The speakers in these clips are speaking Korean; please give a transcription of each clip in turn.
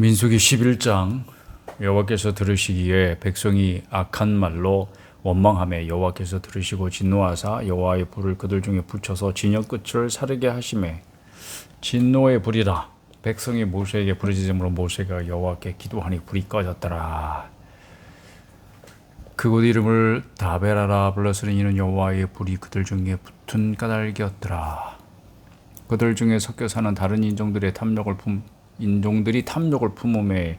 민수기 11장 여호와께서 들으시기에 백성이 악한 말로 원망하며 여호와께서 들으시고 진노하사 여호와의 불을 그들 중에 붙여서 진영 끝을 사르게 하시매 진노의 불이라. 백성이 모세에게 부르짖음으로 모세가 여호와께 기도하니 불이 꺼졌더라. 그곳 이름을 다베라라 불렀으니 이는 여호와의 불이 그들 중에 붙은 까닭이었더라. 그들 중에 섞여 사는 다른 인종들이 탐욕을 품음에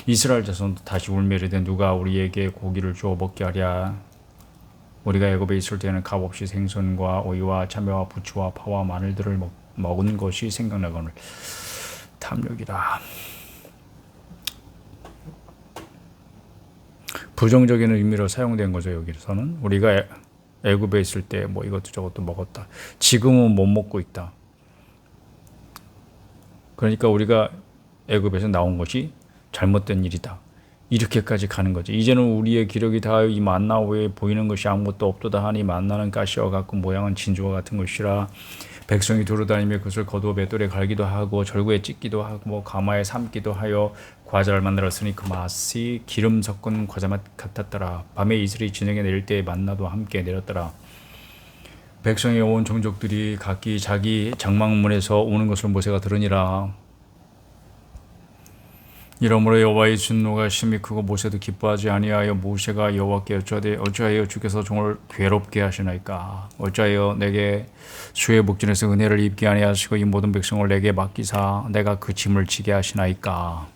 이스라엘 자손도 다시 울며 이르되 누가 우리에게 고기를 주어 먹게 하랴. 우리가 애굽에 있을 때는 값없이 생선과 오이와 참외와 부추와 파와 마늘들을 먹은 것이 생각나거늘 탐욕이라. 부정적인 의미로 사용된 거죠. 여기서는 우리가 애굽에 있을 때 뭐 이것도 저것도 먹었다. 지금은 못 먹고 있다. 그러니까 우리가 애굽에서 나온 것이 잘못된 일이다. 이렇게까지 가는 거지. 이제는 우리의 기력이 다 이 만나 외에 보이는 것이 아무것도 없도다 하니 만나는 가시와 같고 모양은 진주와 같은 것이라. 백성이 두루다니며 그것을 거두어 맷돌에 갈기도 하고 절구에 찢기도 하고 뭐 가마에 삶기도 하여 과자를 만들었으니 그 맛이 기름 섞은 과자 맛 같았더라. 밤에 이슬이 진영에 내릴 때에 만나도 함께 내렸더라. 백성의 온 종족들이 각기 자기 장막문에서 오는 것을 모세가 들으니라. 이러므로 여호와의 진노가 심히 크고 모세도 기뻐하지 아니하여 모세가 여호와께 여쭈되 어찌하여 주께서 종을 괴롭게 하시나이까. 어찌하여 내게 수의 목전에서 은혜를 입게 아니하시고 이 모든 백성을 내게 맡기사 내가 그 짐을 지게 하시나이까.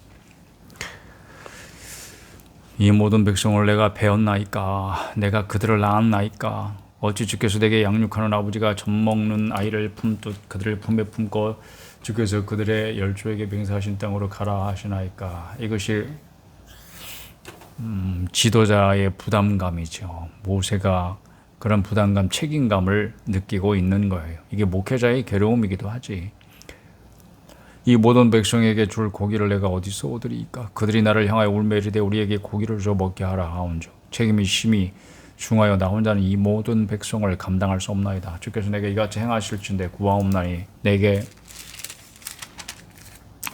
이 모든 백성을 내가 배웠나이까. 내가 그들을 낳았나이까. 어찌 주께서 내게 양육하는 아버지가 젖먹는 아이를 품듯 그들을 품에 품고 주께서 그들의 열조에게 맹세하신 땅으로 가라 하시나이까. 이것이 지도자의 부담감이죠. 모세가 그런 부담감, 책임감을 느끼고 있는 거예요. 이게 목회자의 괴로움이기도 하지. 이 모든 백성에게 줄 고기를 내가 어디서 얻으리이까. 그들이 나를 향하여 울며 이르되 우리에게 고기를 줘 먹게 하라 하온즉 책임이 심히 중하여 나 혼자는 이 모든 백성을 감당할 수 없나이다. 주께서 내게 이같이 행하실진대 구하옵나니 내게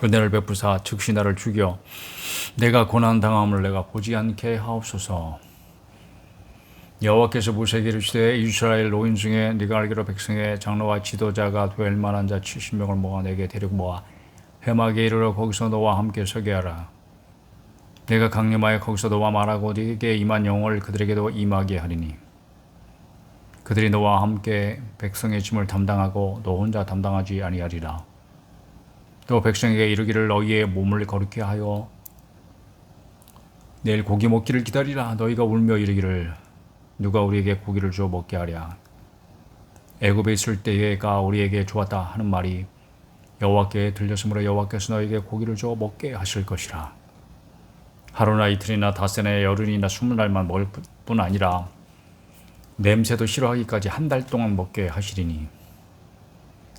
은혜를 베푸사 즉시 나를 죽여 내가 고난당함을 내가 보지 않게 하옵소서. 여호와께서 모세에게 이르시되 이스라엘 노인 중에 네가 알기로 백성의 장로와 지도자가 될 만한 자 70명을 모아 내게 데리고 모아 회막에 이르러 거기서 너와 함께 서게 하라. 내가 강림하여 거기서 너와 말하고 네게 임한 영을 그들에게도 임하게 하리니 그들이 너와 함께 백성의 짐을 담당하고 너 혼자 담당하지 아니하리라. 또 백성에게 이르기를 너희의 몸을 거룩히 하여 내일 고기 먹기를 기다리라. 너희가 울며 이르기를 누가 우리에게 고기를 주어 먹게 하랴. 애굽에 있을 때가 우리에게 좋았다 하는 말이 여호와께 들렸으므로 여호와께서 너희에게 고기를 주어 먹게 하실 것이라. 하루나 이틀이나 닷새나 열흘이나 20날만 먹을 뿐 아니라 냄새도 싫어하기까지 한 달 동안 먹게 하시리니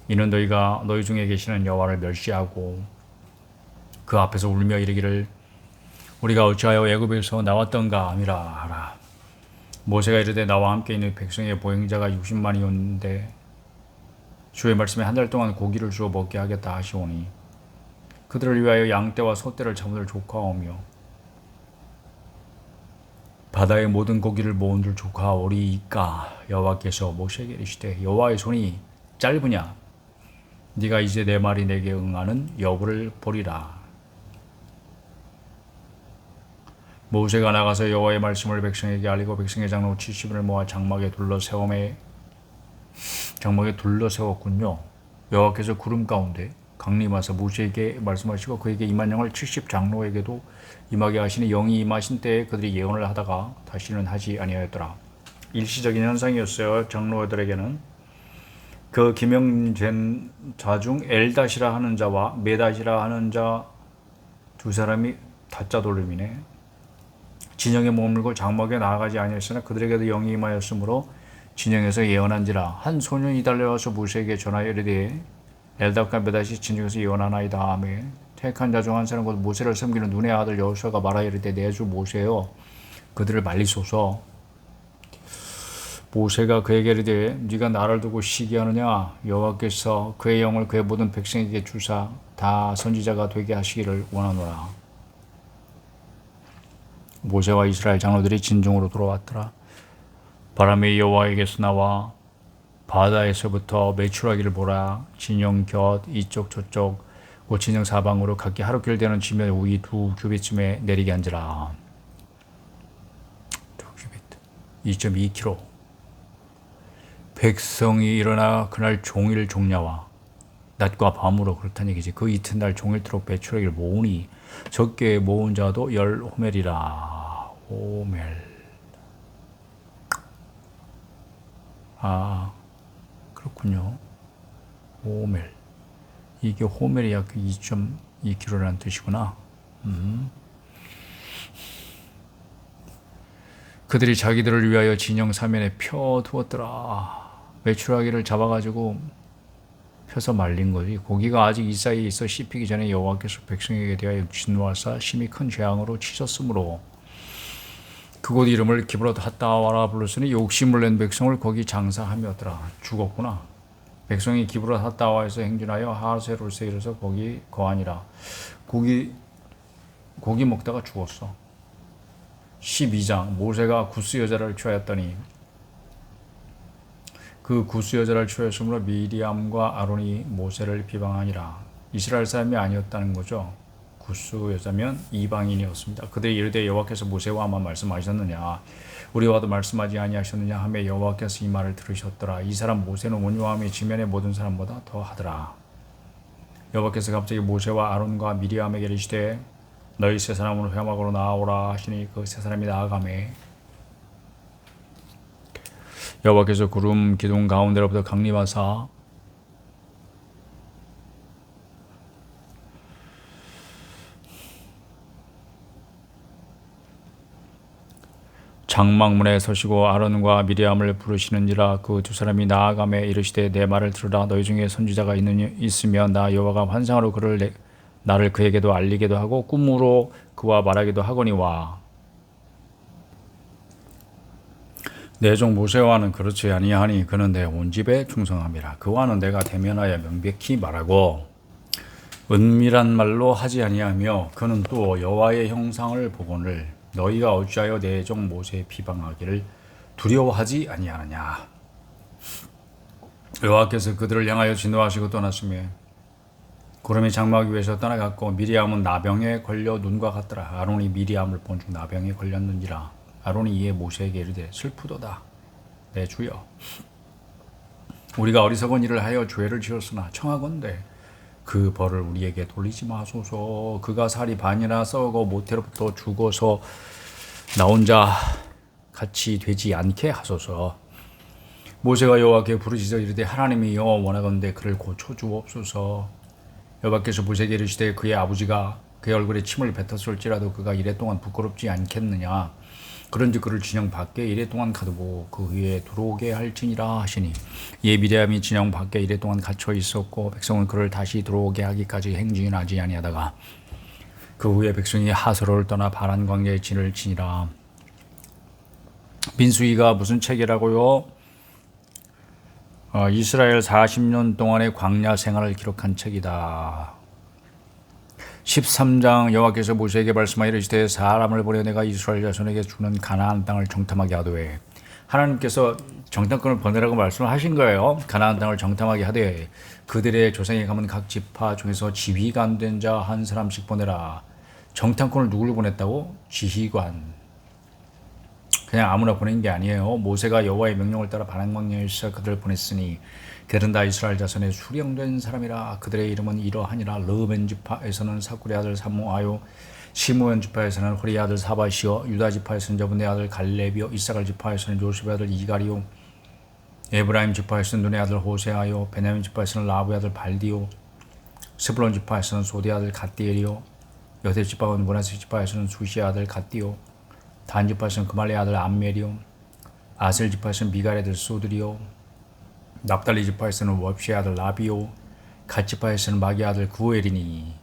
이는 너희가 너희 중에 계시는 여호와를 멸시하고 그 앞에서 울며 이르기를 우리가 어찌하여 애굽에서 나왔던가 함이라 하라. 모세가 이르되 나와 함께 있는 백성의 보행자가 60만이었는데 주의 말씀에 한 달 동안 고기를 주어 먹게 하겠다 하시오니 그들을 위하여 양떼와 소떼를 잡을 조카오며 바다의 모든 고기를 모은 줄 조카오리이까. 여호와께서 모세에게 이르시되 여호와의 손이 짧으냐. 네가 이제 내 말이 내게 응하는 여부를 보리라. 모세가 나가서 여호와의 말씀을 백성에게 알리고 백성의 장로 70인을 모아 장막에 둘러세웠군요. 여호와께서 구름 가운데 강림하사 모세에게 말씀하시고 그에게 임한 영을 70장로에게도 임하게 하시니 영이 임하신 때에 그들이 예언을 하다가 다시는 하지 아니하였더라. 일시적인 현상이었어요. 장로들에게는 그 기명된 자 중 엘닷이라 하는 자와 메닷이라 하는 자 두 사람이 다짜 돌림이네. 진영에 머물고 장막에 나아가지 아니하였으나 그들에게도 영이 임하였으므로 진영에서 예언한지라. 한 소년이 달려와서 모세에게 전하여 이르되 엘닷과 메닷이 진영에서 예언하나이다 하며 택한 자 중 한 사람 곧 모세를 섬기는 눈의 아들 여호수아가 말하여 이르되 내 주 모세여 그들을 말리소서. 모세가 그에게 이르되 네가 나를 두고 시기하느냐 여호와께서 그의 영을 그의 모든 백성에게 주사 다 선지자가 되게 하시기를 원하노라. 모세와 이스라엘 장로들이 진중으로 돌아왔더라. 바람이 여호와에게서 나와 바다에서부터 메추라기를 보라. 진영 곁 이쪽 저쪽 곧 진영 사방으로 각기 하루길 되는 지면 위 2규빗쯤에 내리게 한지라. 2규빗 2.2km. 백성이 일어나 그날 종일 종려와 낮과 밤으로 그렇다는 얘기지. 그 이튿날 종일토록 메추라기를 모으니 적게 모은 자도 10호멜이라. 호멜. 아 그렇군요. 호멜. 이게 호멜이 약 2.2km라는 뜻이구나. 그들이 자기들을 위하여 진영 사면에 펴두었더라. 메추라기를 잡아가지고 펴서 말린 거지. 고기가 아직 이 사이에 있어 씹히기 전에 여호와께서 백성에게 대하여 진노하사 심히 큰 재앙으로 치셨으므로 그곳 이름을 기브롯 핫다와라 불렀으니 욕심을 낸 백성을 거기 장사하며더라. 죽었구나. 백성이 기브롯 핫다와에서 행진하여 하세롯에 이르러서 거기 거하니라. 고기 먹다가 죽었어. 12장 모세가 구스 여자를 취하였더니 그 구스 여자를 취하였으므로 미리암과 아론이 모세를 비방하니라. 이스라엘 사람이 아니었다는 거죠. 구스 여자면 이방인이었습니다. 그들이 이르되 여호와께서 모세와만 말씀하셨느냐 우리와도 말씀하지 아니하셨느냐 하며 여호와께서 이 말을 들으셨더라. 이 사람 모세는 온유함이 지면의 모든 사람보다 더하더라. 여호와께서 갑자기 모세와 아론과 미리암에게 이르시되 너희 세 사람으로 회막으로 나아오라 하시니 그 세 사람이 나아가매 여호와께서 구름 기둥 가운데로부터 강림하사 장막문에 서시고 아론과 미리암을 부르시는지라. 그 두 사람이 나아가매 이르시되 내 말을 들으라. 너희 중에 선지자가 있으면 나 여호와가 환상으로 나를 그에게도 알리게도 하고 꿈으로 그와 말하기도 하거니와 내 종 모세와는 그렇지 아니하니 그는 내 온 집에 충성함이라. 그와는 내가 대면하여 명백히 말하고 은밀한 말로 하지 아니하며 그는 또 여호와의 형상을 보거늘 너희가 어찌하여 내 종 모세의 비방하기를 두려워하지 아니하느냐. 여호와께서 그들을 향하여 진노하시고 떠났으며 구름이 장막 위에서 떠나갔고 미리암은 나병에 걸려 눈과 같더라. 아론이 미리암을 본 중 나병에 걸렸는지라. 아론이 이에 모세에게 이르되 슬프도다 내 주여 우리가 어리석은 일을 하여 죄를 지었으나 청하건대 그 벌을 우리에게 돌리지 마소서. 그가 살이 반이나 썩어 모태로부터 죽어서 나온 자 같이 되지 않게 하소서. 모세가 여호와께 부르짖어 이르되 하나님이여 원하건대 그를 고쳐 주옵소서. 여호와께서 모세에게 이르시되 그의 아버지가 그의 얼굴에 침을 뱉었을지라도 그가 이랫동안 부끄럽지 않겠느냐. 그런즉 그를 진영 밖에 이랫동안 가두고 그 위에 들어오게 할지니라 하시니 이에 미리암이 진영 밖에 이랫동안 갇혀 있었고 백성은 그를 다시 들어오게 하기까지 행진하지 아니하다가 그 후에 백성이 하스로를 떠나 바란 광야에 진을 치니라. 민수기가 무슨 책이라고요? 이스라엘 40년 동안의 광야 생활을 기록한 책이다. 13장 여호와께서 모세에게 말씀하여 이르시되 사람을 보내 내가 이스라엘 자손에게 주는 가나안 땅을 정탐하게 하되 하나님께서 정탐꾼을 보내라고 말씀을 하신 거예요. 가나안 땅을 정탐하게 하되 그들의 조상에 가면 각 지파 중에서 지휘가 안 된 자 한 사람씩 보내라. 정탐꾼을 누구를 보냈다고? 지휘관. 그냥 아무나 보낸 게 아니에요. 모세가 여호와의 명령을 따라 바람광야에서 그들을 보냈으니 그들은 다 이스라엘 자손의 수령된 사람이라. 그들의 이름은 이러하니라. 르벤 지파에서는 사쿠리 아들 사무아요, 시므온 지파에서는 호리 아들 사바시오, 유다 지파에서는 여분의 아들 갈렙이요, 이사갈 지파에서는 요셉의 아들 이갈이요, 에브라임 지파에서는 눈의 아들 호세아요, 베냐민 지파에서는 라브의 아들 발디요, 스불론 지파에서는 소디 아들 갓디엘이요, 여대 지파와 므낫세 지파에서는 수시의 아들 갓디요, 단 지파에서는 그말의 아들 암멜이요, 아셀 지파에서는 미갈의 아들 소들이요, 납달리 지파에서는 웁시의 아들 라비요, 갓 지파에서는 마기의 아들 구엘이니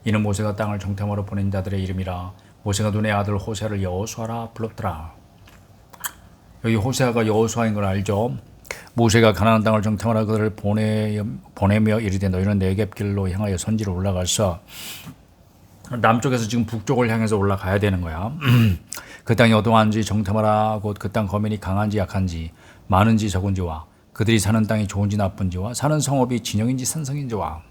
이는 모세가 땅을 정탐하러 보낸 자들의 이름이라. 모세가 눈의 아들 호세를 여호수아라 불렀더라. 여기 호세아가 여호수아인 걸 알죠? 모세가 가나안 땅을 정탐하라 그들을 보내며 이르되 너희는 네겝길로 향하여 선지로 올라가서 남쪽에서 지금 북쪽을 향해서 올라가야 되는 거야. 그 땅이 어떠한지 정탐하라. 곧 그 땅 거민이 강한지 약한지 많은지 적은지와 그들이 사는 땅이 좋은지 나쁜지와 사는 성읍이 진영인지 산성인지와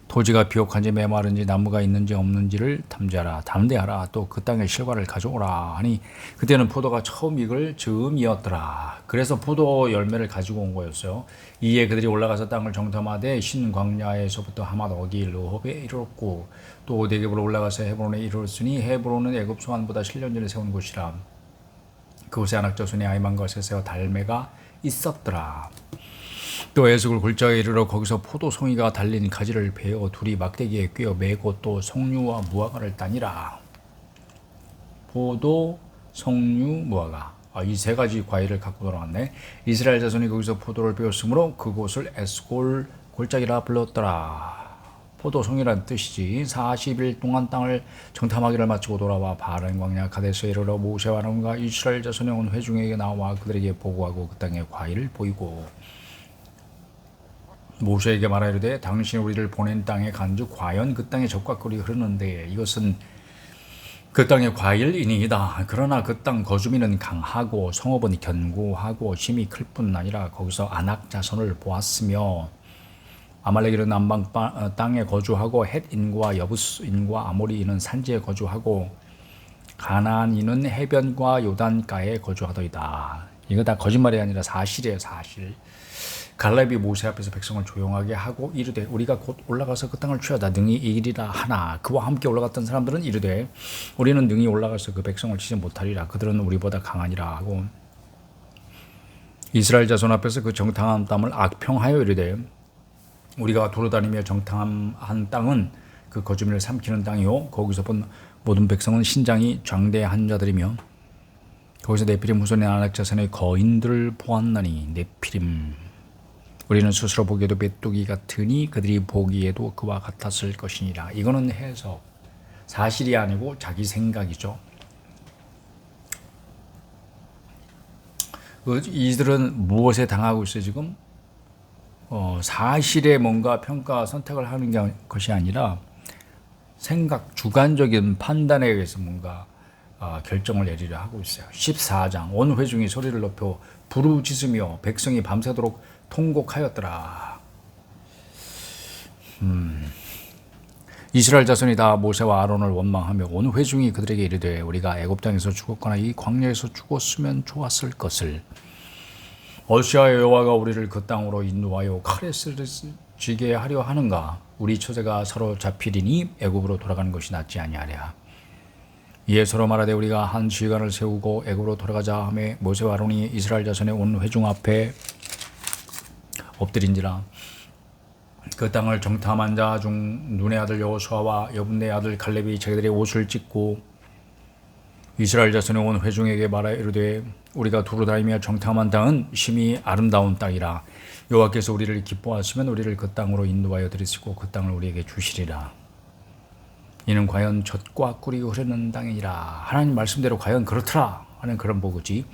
토지가 비옥한지 메마른지 나무가 있는지 없는지를 탐지하라. 담대하라. 또 그 땅의 실과를 가져오라 하니 그때는 포도가 처음 익을 즈음이었더라. 그래서 포도 열매를 가지고 온 거였어요. 이에 그들이 올라가서 땅을 정탐하되 신 광야에서부터 하맛 어기 르홉에 이르렀고 또 네겝으로 올라가서 헤브론에 이르렀으니 헤브론은 애굽 소안보다 7년 전에 세운 곳이라. 그곳에 아낙 자손의 아히만과 세세와 달메가 있었더라. 또 에스골 골짜기에 이르러 거기서 포도송이가 달린 가지를 베어 둘이 막대기에 꿰어 매고 또 석류와 무화과를 따니라. 포도, 석류, 무화과. 이 세 가지 과일을 갖고 돌아왔네. 이스라엘 자손이 거기서 포도를 베었으므로 그곳을 에스골 골짜기라 불렀더라. 포도송이란 뜻이지. 40일 동안 땅을 정탐하기를 마치고 돌아와 바른 광야 가데스에 이르러 모세와 아론과 이스라엘 자손의 온 회중에게 나와 그들에게 보고하고 그 땅의 과일을 보이고 모세에게 말하이르되 당신이 우리를 보낸 땅에 간즉 과연 그 땅에 젖과 꿀이 흐르는데 이것은 그 땅의 과일이니이다. 그러나 그 땅 거주민은 강하고 성읍은 견고하고 힘이 클 뿐 아니라 거기서 아낙 자손을 보았으며 아말렉인은 남방 땅에 거주하고 헷인과 여부스인과 아모리인은 산지에 거주하고 가나안인은 해변과 요단가에 거주하더이다. 이거 다 거짓말이 아니라 사실이에요. 사실. 갈렙이 모세 앞에서 백성을 조용하게 하고 이르되 우리가 곧 올라가서 그 땅을 취하다 능히 이기리라 하나 그와 함께 올라갔던 사람들은 이르되 우리는 능히 올라가서 그 백성을 치지 못하리라. 그들은 우리보다 강하니라 하고 이스라엘 자손 앞에서 그 정탐한 땅을 악평하여 이르되 우리가 돌아다니며 정탐한 땅은 그 거주민을 삼키는 땅이요 거기서 본 모든 백성은 신장이 장대한 자들이며 거기서 네피림 후손의 아낙 자손의 거인들을 보았나니 네피림 우리는 스스로 보기에도 메뚜기 같으니 그들이 보기에도 그와 같았을 것이니라. 이거는 해석 사실이 아니고 자기 생각이죠. 이들은 무엇에 당하고 있어요 지금? 사실에 뭔가 평가 선택을 하는 것이 아니라 생각 주관적인 판단에 의해서 뭔가 결정을 내리려 하고 있어요. 14장 온 회중이 소리를 높여 부르짖으며 백성이 밤새도록 통곡하였더라. 이스라엘 자손이 다 모세와 아론을 원망하며 온 회중이 그들에게 이르되 우리가 애굽 땅에서 죽었거나 이 광야에서 죽었으면 좋았을 것을 어찌하여 여호와가 우리를 그 땅으로 인도하여 칼에 쓰러지게 하려 하는가? 우리 처제가 사로잡히리니 애굽으로 돌아가는 것이 낫지 아니하랴. 이에 서로 말하되 우리가 한 지휘관을 세우고 애굽으로 돌아가자 하매 모세와 아론이 이스라엘 자손의 온 회중 앞에 엎드린지라. 그 땅을 정탐한 자 중 눈의 아들 여호수아와 여분의 아들 갈렙이 자기들의 옷을 찢고 이스라엘 자손의 온 회중에게 말하여 이르되 우리가 두루 다니며 정탐한 땅은 심히 아름다운 땅이라. 여호와께서 우리를 기뻐하시면 우리를 그 땅으로 인도하여 드리시고 그 땅을 우리에게 주시리라. 이는 과연 젖과 꿀이 흐르는 땅이니라. 하나님 말씀대로 과연 그렇더라 하는 그런 보고지.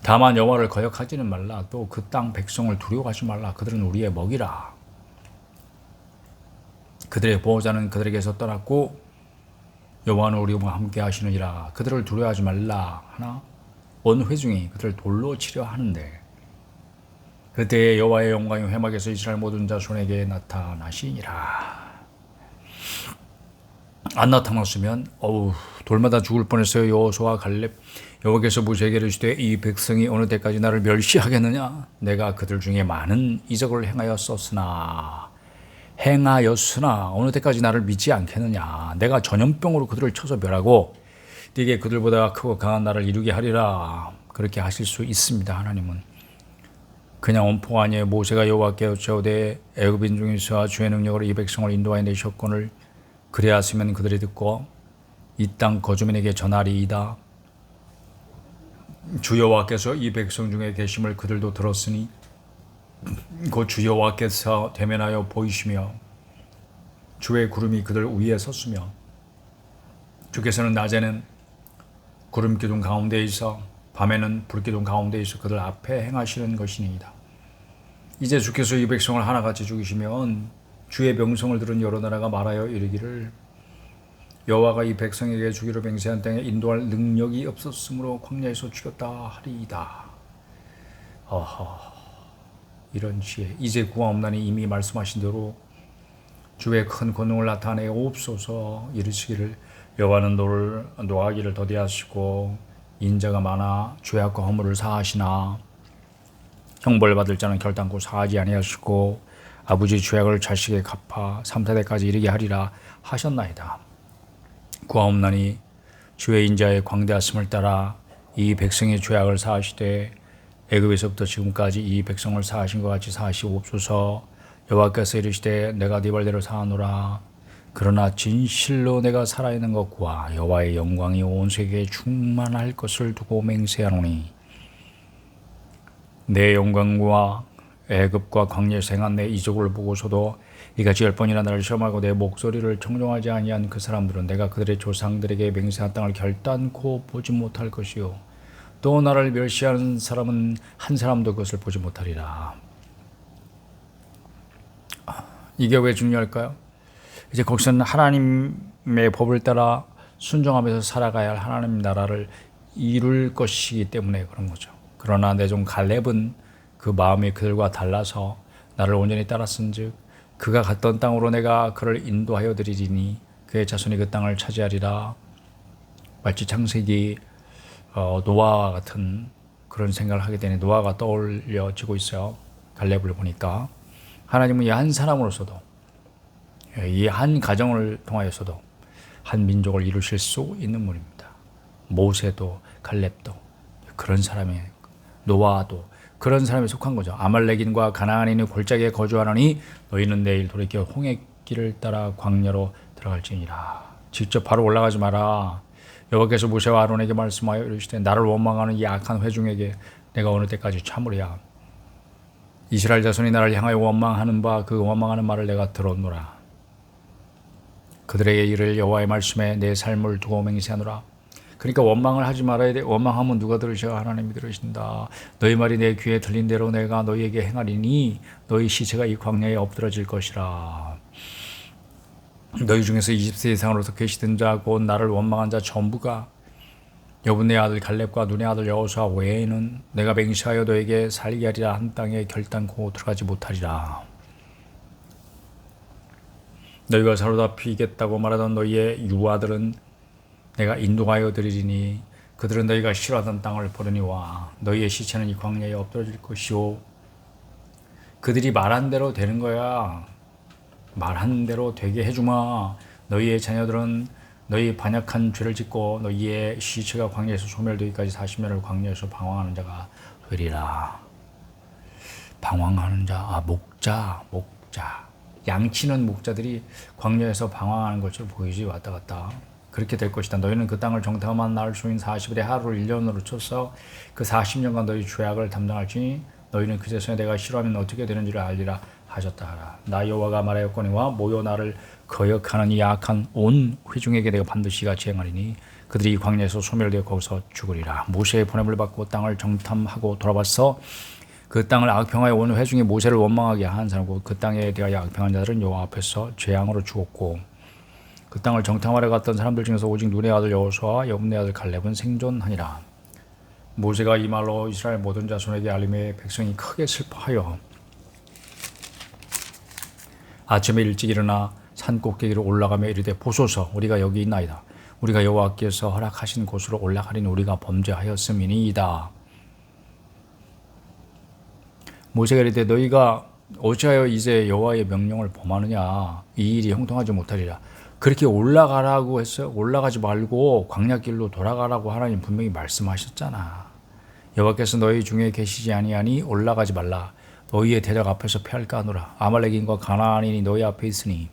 다만 여호와를 거역하지는 말라. 또 그 땅 백성을 두려워하지 말라. 그들은 우리의 먹이라. 그들의 보호자는 그들에게서 떠났고 여호와는 우리와 함께 하시느니라. 그들을 두려워하지 말라 하나 온 회중이 그들을 돌로 치려 하는데 그때에 여호와의 영광이 회막에서 이스라엘 모든 자손에게 나타나시니라. 안 나타났으면 돌마다 죽을 뻔했어요. 여호수아 갈렙 여호와께서 모세에게 이르시되 이 백성이 어느 때까지 나를 멸시하겠느냐? 내가 그들 중에 많은 이적을 행하였으나 어느 때까지 나를 믿지 않겠느냐? 내가 전염병으로 그들을 쳐서 멸하고 네게 그들보다 크고 강한 나를 이루게 하리라. 그렇게 하실 수 있습니다. 하나님은 그냥 원포가 아니에요. 모세가 여호와께 여짜오되 애굽인 중에서 주의 능력으로 이 백성을 인도하여 내셨거늘 그리하시면 그들이 듣고 이 땅 거주민에게 전하리이다. 주 여호와께서 이 백성 중에 계심을 그들도 들었으니 곧 주 여호와께서 대면하여 보이시며 주의 구름이 그들 위에 섰으며 주께서는 낮에는 구름 기둥 가운데 있어 밤에는 불기둥 가운데 있어 그들 앞에 행하시는 것이니이다. 이제 주께서 이 백성을 하나같이 죽이시면 주의 명성을 들은 여러 나라가 말하여 이르기를 여호와가 이 백성에게 주기로 맹세한 땅에 인도할 능력이 없었으므로 광야에서 죽였다 하리이다. 이런 지혜 이제 구하옵나니 이미 말씀하신 대로 주의 큰 권능을 나타내옵소서. 이르시기를 여호와는 노하기를 더디하시고 인자가 많아 죄악과 허물을 사하시나 형벌받을 자는 결단코 사하지 아니하시고 아버지 죄악을 자식에게 갚아 3세대까지 이르게 하리라 하셨나이다. 구하옵나니 주의 인자의 광대하심을 따라 이 백성의 죄악을 사하시되 애굽에서부터 지금까지 이 백성을 사하신 것 같이 사하시옵소서. 여호와께서 이르시되 내가 네 발대로 사하노라. 그러나 진실로 내가 살아있는 것과 여호와의 영광이 온 세계에 충만할 것을 두고 맹세하노니 내 영광과 애굽과 광야에서 행한 내 이적을 보고서도 이같이 10번이나 나를 시험하고 내 목소리를 청종하지 아니한 그 사람들은 내가 그들의 조상들에게 맹세한 땅을 결단코 보지 못할 것이요 또 나를 멸시하는 사람은 한 사람도 그것을 보지 못하리라. 이게 왜 중요할까요? 이제 거기서는 하나님의 법을 따라 순종하면서 살아가야 할 하나님 나라를 이룰 것이기 때문에 그런 거죠. 그러나 내 종 갈렙은 그 마음이 그들과 달라서 나를 온전히 따랐은즉 그가 갔던 땅으로 내가 그를 인도하여 드리리니 그의 자손이 그 땅을 차지하리라. 마치 창세기 노아와 같은 그런 생각을 하게 되니 노아가 떠올려지고 있어요. 갈렙을 보니까 하나님은 이 한 사람으로서도 이 한 가정을 통하여서도 한 민족을 이루실 수 있는 분입니다. 모세도 갈렙도 그런 사람이에요. 노아도 그런 사람에 속한 거죠. 아말렉인과 가나안인이 골짜기에 거주하노니 너희는 내일 돌이켜 홍해길을 따라 광야로 들어갈지니라. 직접 바로 올라가지 마라. 여호와께서 모세와 아론에게 말씀하여 이르시되 나를 원망하는 이 악한 회중에게 내가 어느 때까지 참으랴. 이스라엘 자손이 나를 향하여 원망하는 바 그 원망하는 말을 내가 들었노라. 그들에게 이를 여호와의 말씀에 내 삶을 두고 맹세하노라. 그러니까 원망을 하지 말아야 돼. 원망하면 누가 들으셔? 하나님이 들으신다. 너희 말이 내 귀에 들린 대로 내가 너희에게 행하리니 너희 시체가 이 광야에 엎드러질 것이라. 너희 중에서 20세 이상으로서 계시던 자 곧 나를 원망한 자 전부가 여분의 아들 갈렙과 눈의 아들 여호수아 외에는 내가 맹세하여 너에게 살게 하리라 한 땅에 결단코 들어가지 못하리라. 너희가 사로잡히겠다고 말하던 너희의 유아들은 내가 인도하여 드리리니 그들은 너희가 싫어하던 땅을 보려니와 너희의 시체는 이 광야에 엎드러질 것이요. 그들이 말한 대로 되는 거야. 말한 대로 되게 해주마. 너희의 자녀들은 너희 반역한 죄를 짓고 너희의 시체가 광야에서 소멸되기까지 40년을 광야에서 방황하는 자가 되리라. 방황하는 자, 목자. 양치는 목자들이 광야에서 방황하는 것처럼 보이지 왔다 갔다. 그렇게 될 것이다. 너희는 그 땅을 정탐한 날 수인 40일의 하루를 1년으로 쳐서 그 40년간 너희 죄악을 담당할지니 너희는 그제서야 내가 싫어하면 어떻게 되는지를 알리라 하셨다 하라. 나 여호와가 말하였거니와 모여 나를 거역하는 이 악한 온 회중에게 내가 반드시 같이 행하리니 그들이 이 광야에서 소멸되어 거기서 죽으리라. 모세의 보냄을 받고 땅을 정탐하고 돌아봤어. 그 땅을 악평하여 온 회중이 모세를 원망하게 한 사람이고 그 땅에 대하여 악평한 자들은 여호와 앞에서 재앙으로 죽었고 그 땅을 정탐하러 갔던 사람들 중에서 오직 눈의 아들 여호수아와 여분의 아들 갈렙은 생존하니라. 모세가 이 말로 이스라엘 모든 자손에게 알림해 백성이 크게 슬퍼하여 아침에 일찍 일어나 산 꼭대기로 올라가며 이르되 보소서 우리가 여기 있나이다. 우리가 여호와께서 허락하신 곳으로 올라가리니 우리가 범죄하였음이니이다. 모세가 이르되 너희가 어찌하여 이제 여호와의 명령을 범하느냐. 이 일이 형통하지 못하리라. 그렇게 올라가라고 했어요. 올라가지 말고 광야길로 돌아가라고 하나님 분명히 말씀하셨잖아. 여호와께서 너희 중에 계시지 아니하니 올라가지 말라. 너희의 대적 앞에서 패할까 하노라. 아말렉인과 가나안인이 너희 앞에 있으니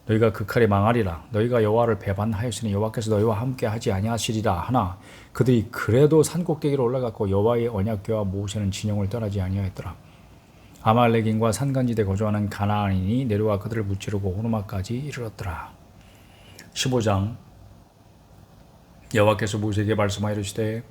너희가 그 칼에 망하리라. 너희가 여호와를 배반하였으니 여호와께서 너희와 함께 하지 아니하시리라 하나 그들이 그래도 산꼭대기로 올라갔고 여호와의 언약궤와 모세는 진영을 떠나지 아니하였더라. 아말렉인과 산간지대 거주하는 가나안인이 내려와 그들을 무찌르고 호르마까지 이르렀더라. 15장 여호와께서 모세에게 말씀하여 이르시되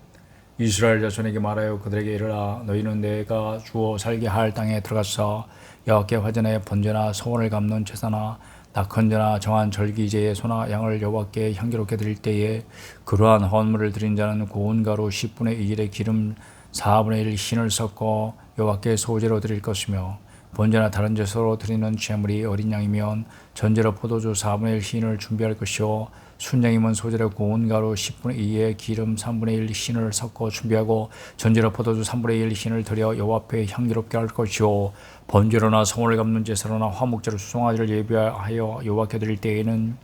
이스라엘 자손에게 말하여 그들에게 이르라. 너희는 내가 주어 살게 할 땅에 들어가서 여호와께 화전에 번제나 소원을 갚는 제사나 낙헌제나 정한 절기제의 소나 양을 여호와께 향기롭게 드릴 때에 그러한 헌물을 드린 자는 고운 가루 10분의 1의 기름 4분의 1 흰을 섞어 여호와께 소제로 드릴 것이며 번제나 다른 제사로 드리는 제물이 어린 양이면 전제로 포도주 4분의 1 흰을 준비할 것이요 순양이면 소제로 고운 가루 10분의 2의 기름 3분의 1 흰을 섞어 준비하고 전제로 포도주 3분의 1 흰을 드려 여호와 앞에 향기롭게 할 것이요 번제로나 성을 갚는 제사로나 화목제로 수송아지를 예비하여 여호와께 드릴 때에는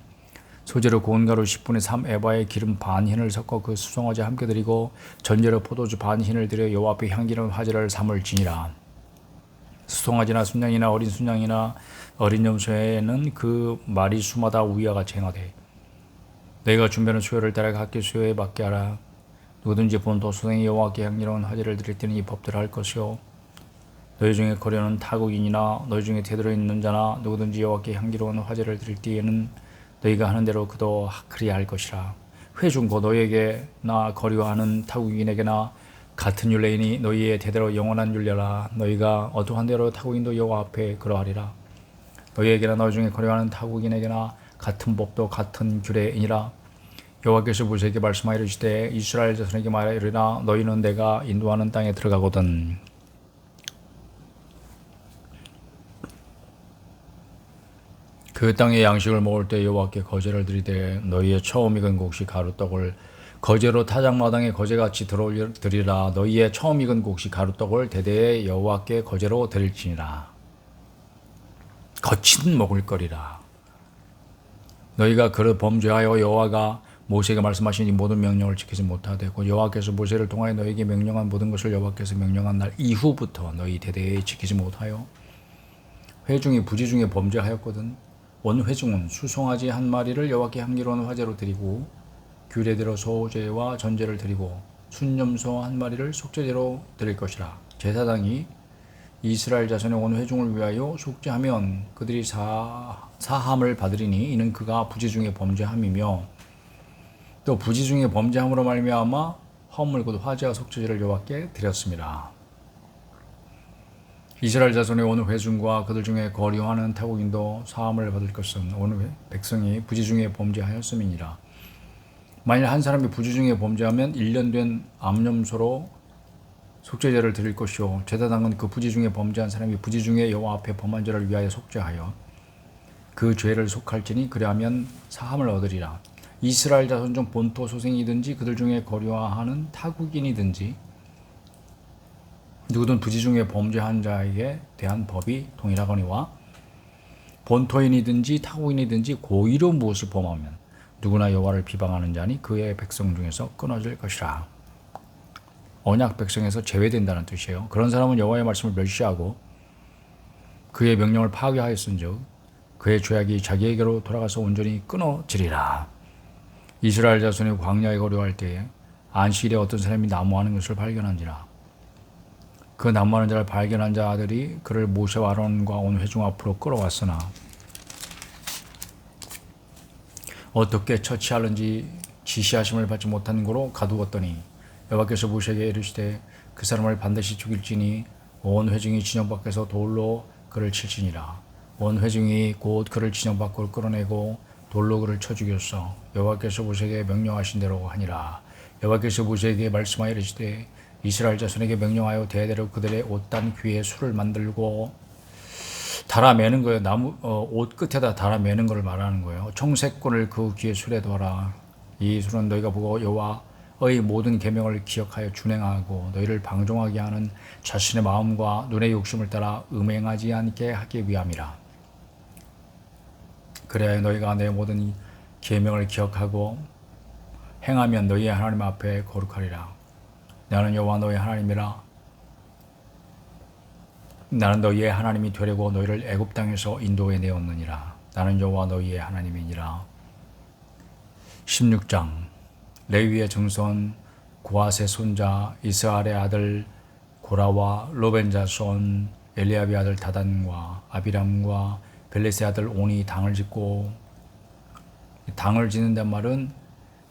소제로 고운 가루 10분의 3 에바의 기름 반 흰을 섞어 그 수송아지 함께 드리고 전제로 포도주 반 흰을 드려 여호와 앞에 향기로운 화제를 삼을지니라. 수송아지나 순양이나 어린 순양이나 어린 염소에는 그 마리 수마다 우리와 같이 행하되 너희가 준비하는 수요를 따라 각기 수요에 맞게 하라. 누구든지 본토 소생이 여호와께 향기로운 화제를 드릴 때는 이 법대로 할 것이요 너희 중에 거류하는 타국인이나 너희 중에 대들어 있는 자나 누구든지 여호와께 향기로운 화제를 드릴 때에는 너희가 하는 대로 그도 그리할 것이라. 회중 곧 너희에게나 거류하는 타국인에게나 같은 율례이니 너희의 대대로 영원한 율례라. 너희가 어떠한 대로 타국인도 여호와 앞에 그러하리라. 너희에게나 너희 중에 거류하는 타국인에게나 같은 법도 같은 규례이니라. 여호와께서 모세에게 말씀하여 이르시되 이스라엘 자손에게 말하여 이르라. 너희는 내가 인도하는 땅에 들어가거든 그 땅의 양식을 먹을 때 여호와께 거제를 드리되 너희의 처음 익은 곡식 가루떡을 거제로 타작마당에 거제같이 드리라. 너희의 처음 익은 곡식 가루떡을 대대에 여호와께 거제로 드릴지니라. 거친 먹을거리라. 너희가 그를 범죄하여 여호와가 모세에게 말씀하신 이 모든 명령을 지키지 못하되 곧 여호와께서 모세를 통하여 너희에게 명령한 모든 것을 여호와께서 명령한 날 이후부터 너희 대대에 지키지 못하여 회중이 부지 중에 범죄하였거든. 온 회중은 수송아지 한 마리를 여호와께 향기로운 화제로 드리고 규례대로 소제와 전제를 드리고 순염소 한 마리를 속죄제로 드릴 것이라. 제사장이 이스라엘 자손의 온 회중을 위하여 속죄하면 그들이 사함을 받으리니 이는 그가 부지 중에 범죄함이며 또 부지 중에 범죄함으로 말미암아 헌물 곧 화제와 속죄제를 여호와께 드렸습니다. 이스라엘 자손의 온 회중과 그들 중에 거류하는 타국인도 사함을 받을 것은 온 백성이 부지 중에 범죄하였음이니라. 만일 한 사람이 부지 중에 범죄하면 1년 된 암염소로 속죄제를 드릴 것이요 제사장은 그 부지 중에 범죄한 사람이 부지 중에 여호와 앞에 범한 죄를 위하여 속죄하여 그 죄를 속할지니 그리하면 사함을 얻으리라. 이스라엘 자손 중 본토 소생이든지 그들 중에 거류하는 타국인이든지 누구든 부지 중에 범죄한 자에게 대한 법이 동일하거니와 본토인이든지 타국인이든지 고의로 무엇을 범하면 누구나 여호와를 비방하는 자니 그의 백성 중에서 끊어질 것이라. 언약 백성에서 제외된다는 뜻이에요. 그런 사람은 여호와의 말씀을 멸시하고 그의 명령을 파괴하였은즉 그의 죄악이 자기에게로 돌아가서 온전히 끊어지리라. 이스라엘 자손이 광야에 거류할 때에 안식일에 어떤 사람이 나무하는 것을 발견한지라. 그 나무하는 자를 발견한 자들이 그를 모세와 아론과 온 회중 앞으로 끌어왔으나 어떻게 처치하는지 지시하심을 받지 못한 고로 가두었더니 여호와께서 모세에게 이르시되 그 사람을 반드시 죽일지니 온 회중이 진영 밖에서 돌로 그를 칠지니라. 온 회중이 곧 그를 진영 밖으로 끌어내고 돌로 그를 쳐 죽였어. 여호와께서 모세에게 명령하신 대로 하니라. 여호와께서 모세에게 말씀하여 이르시되 이스라엘 자손에게 명령하여 대대로 그들의 옷단 귀에 술을 만들고 달아매는 거예요. 나무 옷 끝에다 달아매는 걸 말하는 거예요. 청색권을 그 귀에 술에 둬라. 이 술은 너희가 보고 여호와의 모든 계명을 기억하여 준행하고 너희를 방종하게 하는 자신의 마음과 눈의 욕심을 따라 음행하지 않게 하기 위함이라. 그래야 너희가 내 모든 계명을 기억하고 행하면 너희의 하나님 앞에 거룩하리라. 나는 여호와 너희 하나님이라. 나는 너희의 하나님이 되려고 너희를 애굽 땅에서 인도해 내었느니라. 나는 여호와 너희의 하나님이니라. 16장 레위의 증손 고핫의 손자 이스라엘의 아들 고라와 로벤 자손 엘리압의 아들 다단과 아비람과 벨렛의 아들 온이 당을 짓고, 당을 짓는단 말은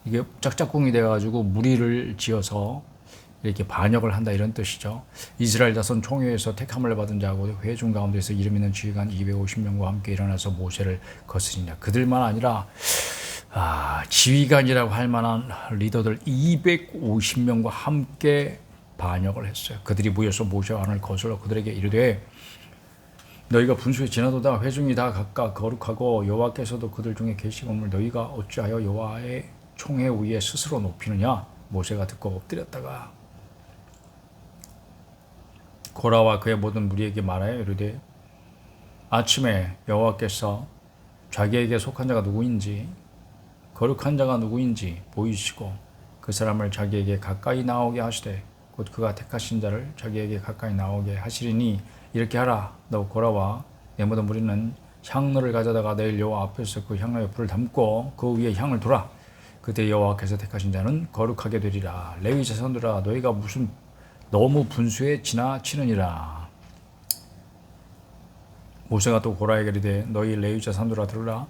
이게 짝짝꿍이 되어가지고 무리를 지어서 이렇게 반역을 한다 이런 뜻이죠. 이스라엘 자손 총회에서 택함을 받은 자하고 회중 가운데서 이름 있는 지휘관 250명과 함께 일어나서 모세를 거스리냐. 그들만 아니라 지휘관이라고 할 만한 리더들 250명과 함께 반역을 했어요. 그들이 모여서 모세와 아론을 거슬러 그들에게 이르되 너희가 분수에 지나도다 회중이 다 각각 거룩하고 여호와께서도 그들 중에 계시거늘 너희가 어찌하여 여호와의 총회 위에 스스로 높이느냐. 모세가 듣고 엎드렸다가 고라와 그의 모든 무리에게 말하여 이르되 아침에 여호와께서 자기에게 속한 자가 누구인지 거룩한 자가 누구인지 보이시고 그 사람을 자기에게 가까이 나오게 하시되 곧 그가 택하신 자를 자기에게 가까이 나오게 하시리니 이렇게 하라. 너 고라와 내 모든 무리는 향로를 가져다가 내일 여호와 앞에서 그 향로에 불을 담고 그 위에 향을 두라. 그때 여호와께서 택하신 자는 거룩하게 되리라. 레위 자손들아 너희가 무슨 너무 분수에 지나치느니라. 모세가 또 고라에게 이르되 너희 레위 자손들아 들으라.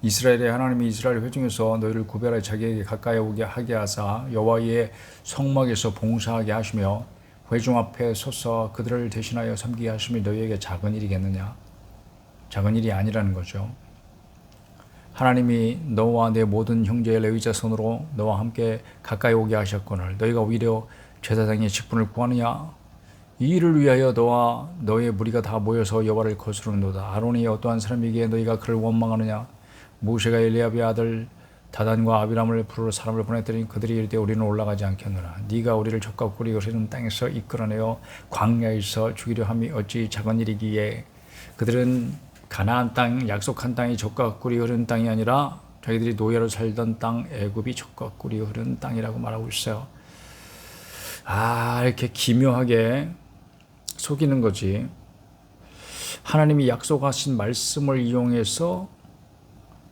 이스라엘의 하나님이 이스라엘 회중에서 너희를 구별하여 자기에게 가까이 오게 하게 하사 여호와의 성막에서 봉사하게 하시며 회중 앞에 서서 그들을 대신하여 섬기게 하심이 너희에게 작은 일이겠느냐. 작은 일이 아니라는 거죠. 하나님이 너와 내 모든 형제의 레위 자손으로 너와 함께 가까이 오게 하셨거늘 너희가 오히려 제사장의 직분을 구하느냐. 이 일을 위하여 너와 너의 무리가 다 모여서 여호와를 거스르는도다. 아론이 어떠한 사람이기에 너희가 그를 원망하느냐. 모세가 엘리압의 아들 다단과 아비람을 부르러 사람을 보냈더니 그들이 이르되 우리는 올라가지 않겠노라. 네가 우리를 적과 꿀이 흐르는 땅에서 이끌어내어 광야에서 죽이려 함이 어찌 작은 일이기에. 그들은 가나안 땅 약속한 땅이 적과 꿀이 흐르는 땅이 아니라 자기들이 노예로 살던 땅 애굽이 적과 꿀이 흐르는 땅이라고 말하고 있어요. 이렇게 기묘하게 속이는 거지. 하나님이 약속하신 말씀을 이용해서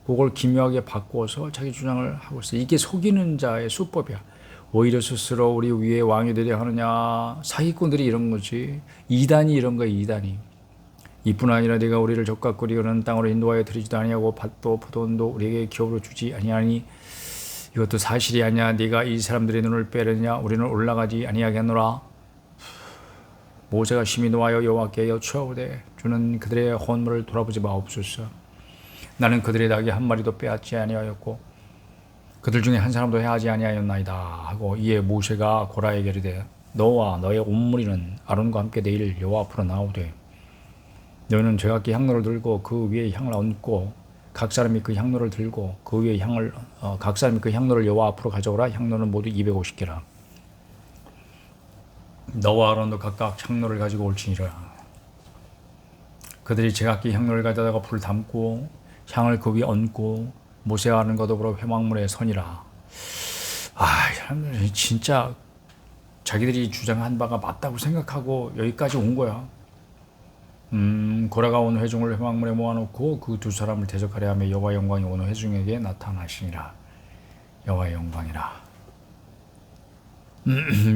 그걸 기묘하게 바꿔서 자기 주장을 하고 있어요. 이게 속이는 자의 수법이야. 오히려 스스로 우리 위에 왕이 되려 하느냐. 사기꾼들이 이런 거지. 이단이 이런 거야. 이단이. 이뿐 아니라 네가 우리를 적과 꿀이 흐르는 땅으로 인도하여 드리지도 아니하고 밭도 포도원도 우리에게 기업으로 주지 아니하니 이것도 사실이 아니야. 네가 이 사람들의 눈을 빼려느냐. 우리는 올라가지 아니하겠노라. 모세가 심히 노하여 여호와께 여쭈어오되 주는 그들의 헌물을 돌아보지 마옵소서. 나는 그들의 닭이 한 마리도 빼앗지 아니하였고 그들 중에 한 사람도 해하지 아니하였나이다 하고 이에 모세가 고라에게 이르되 너와 너의 온 무리는 아론과 함께 내일 여호와 앞으로 나오되 너희는 제각기 향로를 들고 그 위에 향을 얹고 각 사람이 그 향로를 들고 그 위에 각 사람이 그 향로를 여호와 앞으로 가져오라. 향로는 모두 250개라. 너와 아론도 각각 향로를 가지고 올지니라. 그들이 제각기 향로를 가져다가 불을 담고 향을 그 위에 얹고 모세와 아론과 더불어 회막문에 서니라. 사람들이 진짜 자기들이 주장한 바가 맞다고 생각하고 여기까지 온 거야. 고라가 온 회중을 회막문에 모아놓고 그 두 사람을 대적하려 하며 여호와의 영광이 온 회중에게 나타나시니라. 여호와의 영광이라.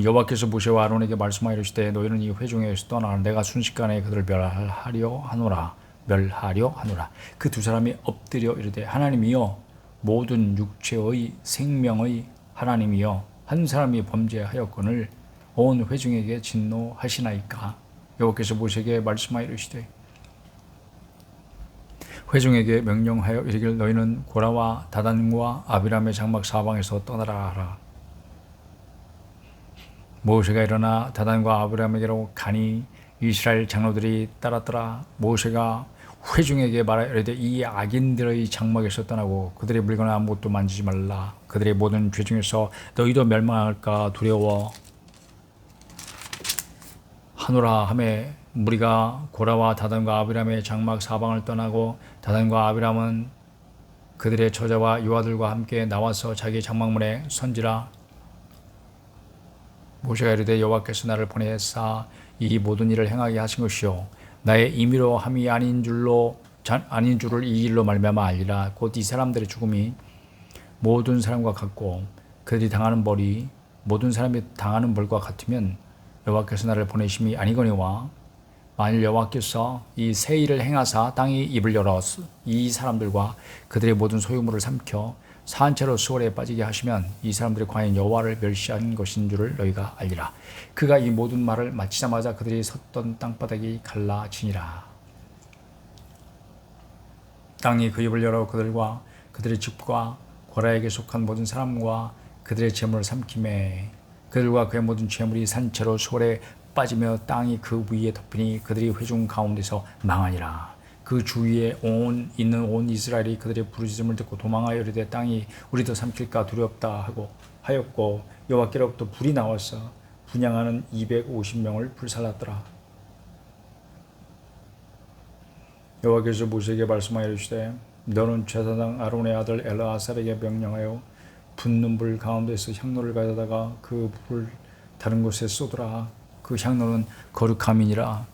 여호와께서 모세와 아론에게 말씀하여 이르시되 너희는 이 회중에서 떠나 내가 순식간에 그들을 멸하려 하노라. 그 두 사람이 엎드려 이르되 하나님이여 모든 육체의 생명의 하나님이여 한 사람이 범죄하였거늘 온 회중에게 진노하시나이까. 여호와께서 모세에게 말씀하여 이르시되 회중에게 명령하여 이르기를 너희는 고라와 다단과 아비람의 장막 사방에서 떠나라 하라. 모세가 일어나 다단과 아비람에게로 가니 이스라엘 장로들이 따랐더라. 모세가 회중에게 말하여 이르되 이 악인들의 장막에서 떠나고 그들의 물건을 아무것도 만지지 말라. 그들의 모든 죄 중에서 너희도 멸망할까 두려워 하노라 하매 무리가 고라와 다단과 아비람의 장막 사방을 떠나고 다단과 아비람은 그들의 처자와 유아들과 함께 나와서 자기 장막문에 선지라. 모세가 이르되 여호와께서 나를 보내사 이 모든 일을 행하게 하신 것이요 나의 임의로 함이 아닌 줄을 이 일로 말미암아 알리라. 곧 이 사람들의 죽음이 모든 사람과 같고 그들이 당하는 벌이 모든 사람이 당하는 벌과 같으면 여호와께서 나를 보내심이 아니거니와 만일 여호와께서 이 새 일을 행하사 땅이 입을 열어 이 사람들과 그들의 모든 소유물을 삼켜 산채로 수월에 빠지게 하시면 이 사람들이 과연 여호와를 멸시한 것인 줄을 너희가 알리라. 그가 이 모든 말을 마치자마자 그들이 섰던 땅바닥이 갈라지니라. 땅이 그 입을 열어 그들과 그들의 집과 고라에게 속한 모든 사람과 그들의 재물을 삼키매 그들과 그의 모든 재물이 산채로 수월에 빠지며 땅이 그 위에 덮이니 그들이 회중 가운데서 망하니라. 그 주위에 있는 온 이스라엘이 그들의 부르짖음을 듣고 도망하여 이르되 땅이 우리도 삼킬까 두렵다 하고 하였고 여호와께로부터 불이 나와서 분향하는 250명을 불살랐더라. 여호와께서 모세에게 말씀하여 이르시되 너는 제사장 아론의 아들 엘르아살에게 명령하여 붙는 불 가운데서 향로를 가져다가 그 불을 다른 곳에 쏟으라. 그 향로는 거룩함이니라.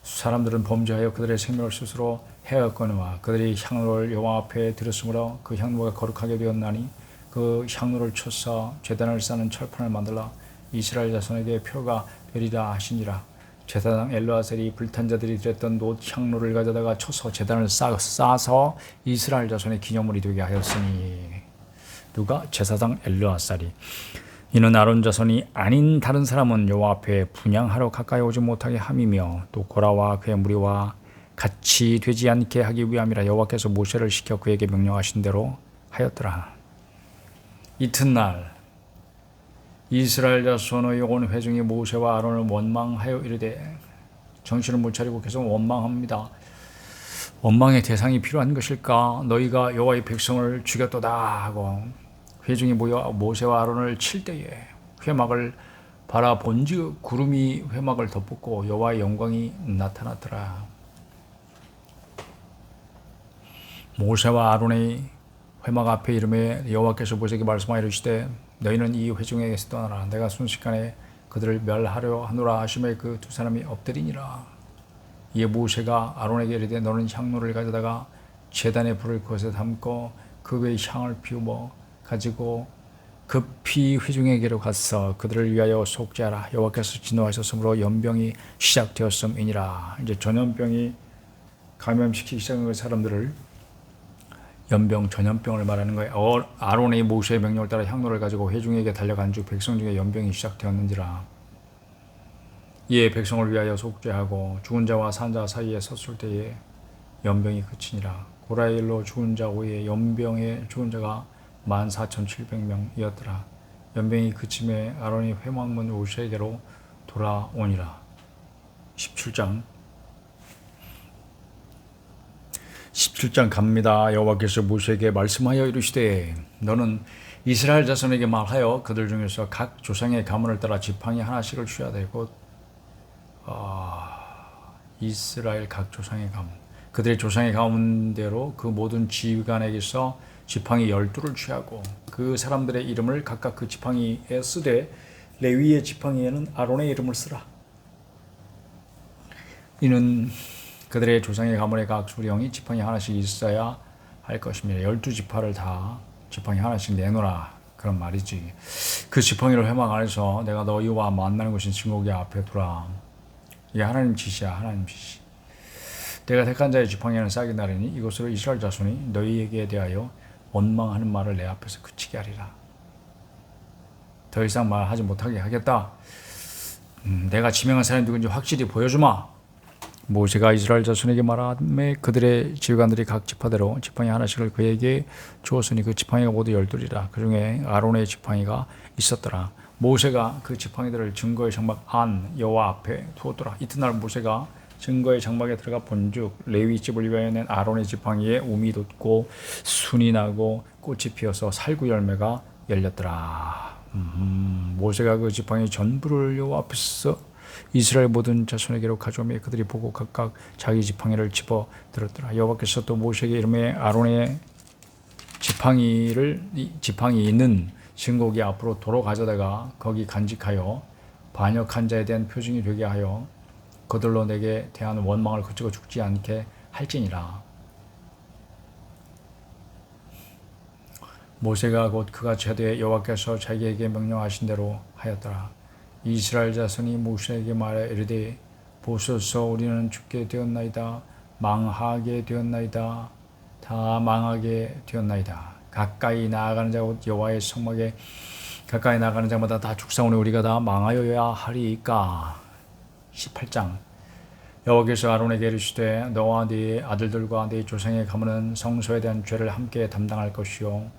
사람들은 범죄하여 그들의 생명을 스스로 해하였거니와 그들이 향로를 여호와 앞에 들였으므로 그 향로가 거룩하게 되었나니 그 향로를 쳐서 제단을 쌓는 철판을 만들라. 이스라엘 자손에게 표가 되리라 하시니라. 제사장 엘르아셀이 불탄 자들이 드렸던 놋 향로를 가져다가 쳐서 제단을 쌓아서 이스라엘 자손의 기념물이 되게 하였으니 누가? 제사장 엘르아살이. 이는 아론 자손이 아닌 다른 사람은 여호와 앞에 분향하러 가까이 오지 못하게 함이며 또 고라와 그의 무리와 같이 되지 않게 하기 위함이라. 여호와께서 모세를 시켜 그에게 명령하신 대로 하였더라. 이튿날 이스라엘 자손의 온 회중이 모세와 아론을 원망하여 이르되 정신을 못 차리고 계속 원망합니다. 원망의 대상이 필요한 것일까? 너희가 여호와의 백성을 죽였도다 하고 회중이 모여 모세와 아론을 칠 때에 회막을 바라본즉 구름이 회막을 덮었고 여호와의 영광이 나타났더라. 모세와 아론의 회막 앞에 이름에 여호와께서 모세에게 말씀하여 이르시되 너희는 이 회중에게서 떠나라. 내가 순식간에 그들을 멸하려 하노라 하심에 그 두 사람이 엎드리니라. 이에 모세가 아론에게 이르되 너는 향로를 가져다가 제단의 불을 그것에 담고 그 위에 향을 피우어 가지고 급히 회중에게로 갔어 그들을 위하여 속죄하라. 여호와께서 진노하셨으므로 연병이 시작되었음이니라. 이제 전염병이 감염시키기 시작한 사람들을 연병, 전염병을 말하는 거예요. 아론의 모세의 명령을 따라 향로를 가지고 회중에게 달려간 즉 백성 중에 연병이 시작되었는지라. 이에 백성을 위하여 속죄하고 죽은 자와 산 자 사이에 섰을 때에 연병이 그치니라. 고라의 일로 죽은 자 후에 연병에 죽은 자가 14,700명이었더라. 연병이 그침에 아론이 회막문 모세에게로 돌아오니라. 17장 갑니다. 여호와께서 모세에게 말씀하여 이르시되 너는 이스라엘 자손에게 말하여 그들 중에서 각 조상의 가문을 따라 지팡이 하나씩을 취하되 곧 이스라엘 각 조상의 가문 그들의 조상의 가문대로 그 모든 지휘관에게서 지팡이 12를 취하고 그 사람들의 이름을 각각 그 지팡이에 쓰되 레위의 지팡이에는 아론의 이름을 쓰라. 이는 그들의 조상의 가문의 각 수령이 지팡이 하나씩 있어야 할 것입니다. 12지파를 다 지팡이 하나씩 내놓으라 그런 말이지. 그 지팡이를 회막 안에서 내가 너희와 만나는 곳인 증거궤 앞에 두라. 이게 하나님 지시야. 하나님 지시. 내가 택한 자의 지팡이는 싹이 나르니 이것으로 이스라엘 자손이 너희에게 대하여 원망하는 말을 내 앞에서 그치게 하리라. 더 이상 말하지 못하게 하겠다. 내가 지명한 사람이 누군지 확실히 보여주마. 모세가 이스라엘 자손에게 말하매 그들의 지휘관들이 각 지파대로 지팡이 하나씩을 그에게 주었으니 그 지팡이가 모두 12이라. 그 중에 아론의 지팡이가 있었더라. 모세가 그 지팡이들을 증거의 장막 안 여호와 앞에 두었더라. 이튿날 모세가 증거의 장막에 들어가 본즉 레위 집을 위하여 낸 아론의 지팡이에 움이 돋고 순이 나고 꽃이 피어서 살구 열매가 열렸더라. 모세가 그 지팡이 전부를 여호와 앞에서 이스라엘 모든 자손에게로 가져오며 그들이 보고 각각 자기 지팡이를 집어 들었더라. 여호와께서 또 모세에게 이르매 아론의 지팡이 있는 증거궤 앞으로 도로 가져다가 거기 간직하여 반역한 자에 대한 표징이 되게 하여 그들로 내게 대한 원망을 그치고 죽지 않게 할지니라. 모세가 곧 그가 제되 여호와께서 자기에게 명령하신 대로 하였더라. 이스라엘 자손이 모세에게 말해 이르되 보소서 우리는 죽게 되었나이다. 망하게 되었나이다. 다 망하게 되었나이다. 가까이 나아가는 자 곧 여호와의 성막에 가까이 나아가는 자마다 다 죽사오니 우리가 다 망하여야 하리이까. 18장 여호와께서 아론에게 이르시되 너와 네 아들들과 네 조상의 가문은 성소에 대한 죄를 함께 담당할 것이요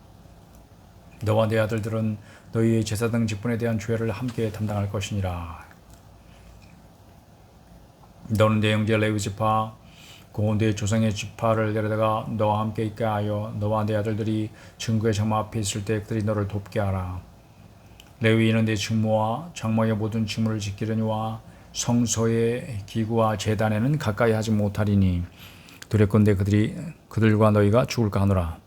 너와 네 아들들은 너희의 제사 등 직분에 대한 죄를 함께 담당할 것이니라. 너는 네 형제 레위 지파 곧 네 조상의 지파를 데려다가 너와 함께 있게 하여 너와 네 아들들이 증거의 장막 앞에 있을 때 그들이 너를 돕게 하라. 레위인은 네 직무와 장막의 모든 직무를 지키려니와 성소의 기구와 제단에는 가까이 하지 못하리니 두렵건대 그들과 너희가 죽을까 하노라.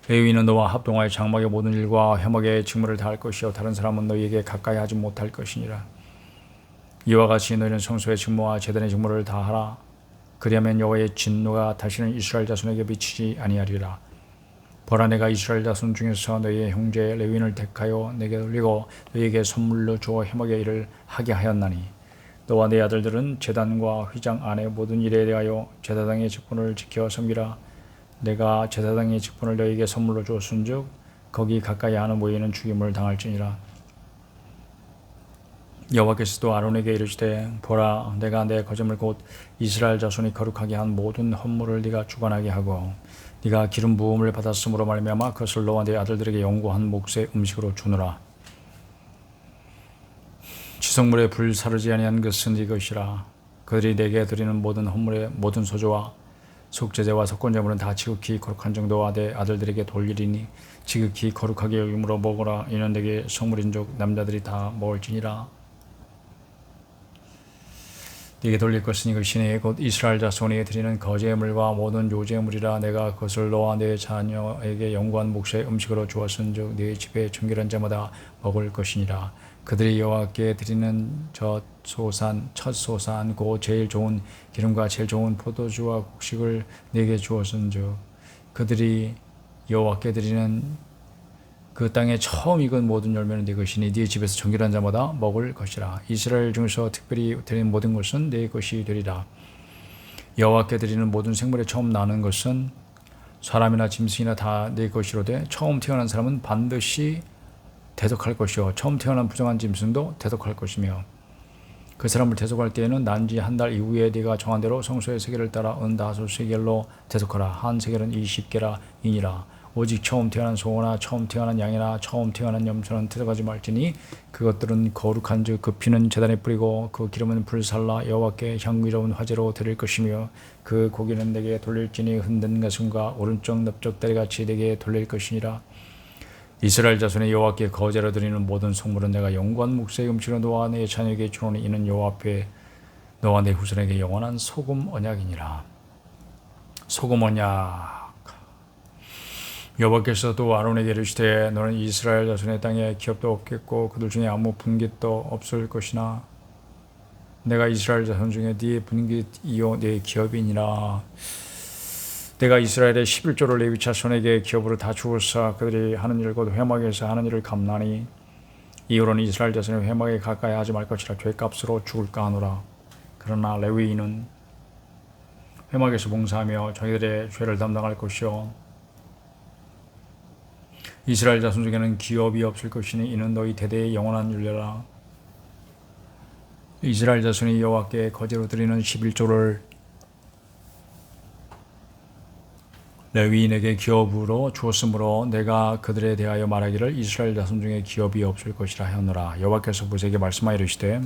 레위인은 너와 합동하여 장막의 모든 일과 회막의 직무를 다할 것이요 다른 사람은 너희에게 가까이 하지 못할 것이니라. 이와 같이 너희는 성소의 직무와 제단의 직무를 다하라. 그리하면 여호와의 진노가 다시는 이스라엘 자손에게 미치지 아니하리라. 보라 내가 이스라엘 자손 중에서 너희의 형제 레위인을 택하여 내게 돌리고 너희에게 선물로 주어 회막의 일을 하게 하였나니 너와 네 아들들은 제단과 휘장 안의 모든 일에 대하여 제사장의 직분을 지켜 섬기라. 내가 제사장의 직분을 너희에게 선물로 주었은즉 거기 가까이 하는 모이는 죽임을 당할지니라. 여호와께서도 아론에게 이르시되 보라 내가 내 거점을 곧 이스라엘 자손이 거룩하게 한 모든 헌물을 네가 주관하게 하고 네가 기름 부음을 받았으므로 말미암아 그것을 너와 네 아들들에게 영구한 몫의 음식으로 주노라. 지성물에 불 사르지 아니한 것은 이것이라. 그들이 내게 드리는 모든 헌물의 모든 소조와 속죄제와 석권제물은 다 지극히 거룩한 정도와 내 아들들에게 돌리리니 지극히 거룩하게 여김으로 먹으라. 이는 내게 성물인족 남자들이 다 먹을지니라. 네게 돌릴 것은 이것이니 곧 이스라엘 자손이 드리는 거제물과 모든 요제물이라. 내가 그것을 너와 네 자녀에게 영구한 몫의 음식으로 주었은즉 네 집에 정결한 자마다 먹을 것이니라. 그들이 여호와께 드리는 첫 소산 곧 제일 좋은 기름과 제일 좋은 포도주와 곡식을 네게 주었은즉 그들이 여호와께 드리는 그 땅에 처음 익은 모든 열매는 네 것이니 네 집에서 정결한 자마다 먹을 것이라. 이스라엘 중에서 특별히 드리는 모든 것은 네 것이 되리라. 여호와께 드리는 모든 생물에 처음 나는 것은 사람이나 짐승이나 다 네 것이로되 처음 태어난 사람은 반드시 대속할 것이요 처음 태어난 부정한 짐승도 대속할 것이며 그 사람을 대속할 때에는 난지 한 달 이후에 네가 정한 대로 성소의 세겔을 따라 은다섯 세겔로 대속하라. 한 세겔은 20개라 이니라. 오직 처음 태어난 소나 처음 태어난 양이나 처음 태어난 염소는 대속하지 말지니 그것들은 거룩한즉 그 피는 제단에 뿌리고 그 기름은 불살라 여호와께 향기로운 화제로 드릴 것이며 그 고기는 내게 돌릴지니 흔든 가슴과 오른쪽 넓적 다리같이 내게 돌릴 것이니라. 이스라엘 자손의 여호와께 거제로 드리는 모든 성물은 내가 영구한 몫의 음식으로 너와 내 자녀에게 주노니 이는 여호와 앞에 너와 내 후손에게 영원한 소금 언약이니라. 소금 언약. 여호와께서 또 아론에게 이르시되 너는 이스라엘 자손의 땅에 기업도 없겠고 그들 중에 아무 분깃도 없을 것이나 내가 이스라엘 자손 중에 네 분깃이요 네 기업이니라. 내가 이스라엘의 11조를 레위 자손에게 기업으로 다 주었사 그들이 하는 일 곧 회막에서 하는 일을 감나니 이후로는 이스라엘 자손의 회막에 가까이 하지 말 것이라. 죄값으로 죽을까 하노라. 그러나 레위인은 회막에서 봉사하며 자기들의 죄를 담당할 것이요 이스라엘 자손 중에는 기업이 없을 것이니 이는 너희 대대의 영원한 율례라. 이스라엘 자손이 여호와께 거제로 드리는 11조를 레위인에게 기업으로 주었으므로 내가 그들에 대하여 말하기를 이스라엘 자손 중에 기업이 없을 것이라 하노라. 여호와께서 모세에게 말씀하여 이르시되